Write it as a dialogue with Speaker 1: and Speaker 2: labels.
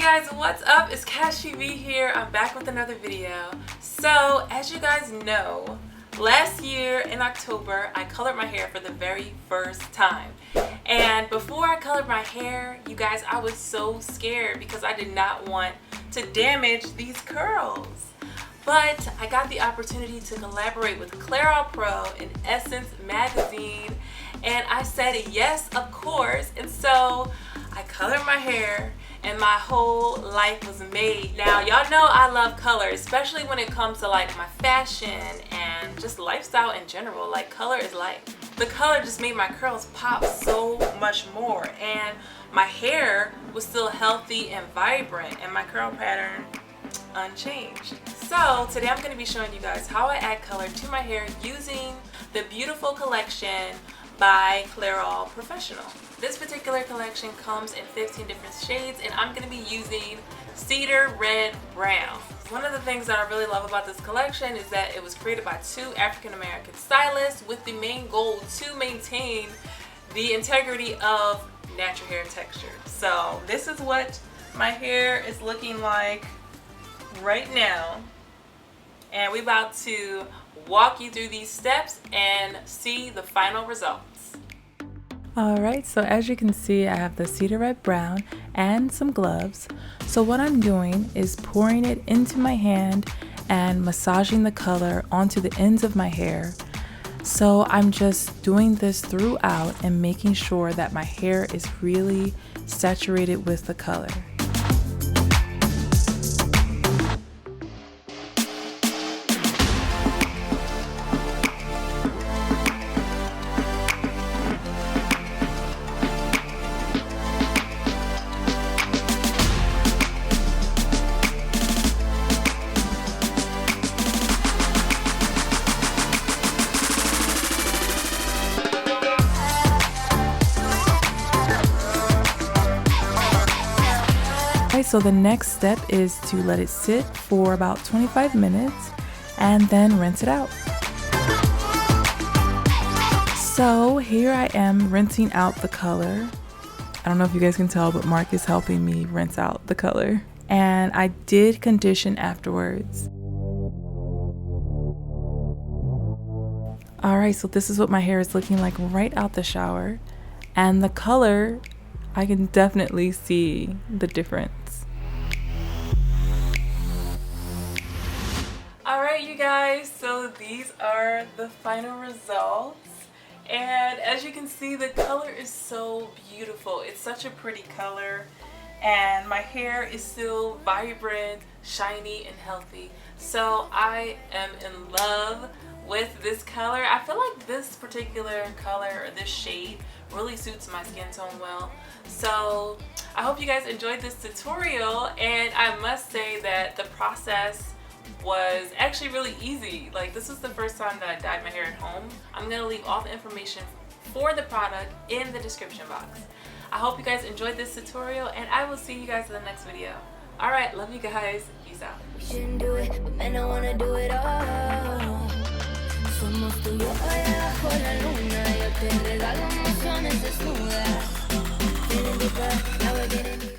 Speaker 1: guys, what's up? It's Kasheera here. I'm back with another video. So, as you guys know, last year in October, I colored my hair for the very first time. And before I colored my hair, you guys, I was so scared because I did not want to damage these curls. But I got the opportunity to collaborate with Clairol Pro in Essence magazine, and I said yes, of course. And so I colored my hair and my whole life was made. Now, y'all know I love color, especially when it comes to like my fashion and just lifestyle in general. Like, color is life. The color just made my curls pop so much more, and my hair was still healthy and vibrant, and my curl pattern unchanged. So today I'm going to be showing you guys how I add color to my hair using the beautiful collection by Clairol Professional. This particular collection comes in 15 different shades, and I'm going to be using Cedar Red Brown. One of the things that I really love about this collection is that it was created by two African American stylists with the main goal to maintain the integrity of natural hair texture. So this is what my hair is looking like right now, and we're about to walk you through these steps and see the final results.
Speaker 2: Alright, so as you can see, I have the Cedar Red Brown and some gloves. So what I'm doing is pouring it into my hand and massaging the color onto the ends of my hair. So I'm just doing this throughout and making sure that my hair is really saturated with the color. So the next step is to let it sit for about 25 minutes and then rinse it out. So here I am rinsing out the color. I don't know if you guys can tell, but Mark is helping me rinse out the color. And I did condition afterwards. Alright, so this is what my hair is looking like right out the shower. And the color, I can definitely see the difference.
Speaker 1: Alright, you guys, so these are the final results, and as you can see, the color is so beautiful. It's such a pretty color, and my hair is still vibrant, shiny, and healthy. So I am in love with this color. I feel like this particular color, or this shade, really suits my skin tone well. So I hope you guys enjoyed this tutorial, and I must say that the process was actually really easy. Like, this was the first time that I dyed my hair at home. I'm gonna leave all the information for the product in the description box. I hope you guys enjoyed this tutorial, and I will see you guys in the next video. Alright, love you guys. Peace out.
Speaker 3: We shouldn't do it, but man, I wanna do it all. Somos tú y yo allá bajo la luna. Yo te regalo emociones desnudas. Feeling deeper, now we're getting deeper.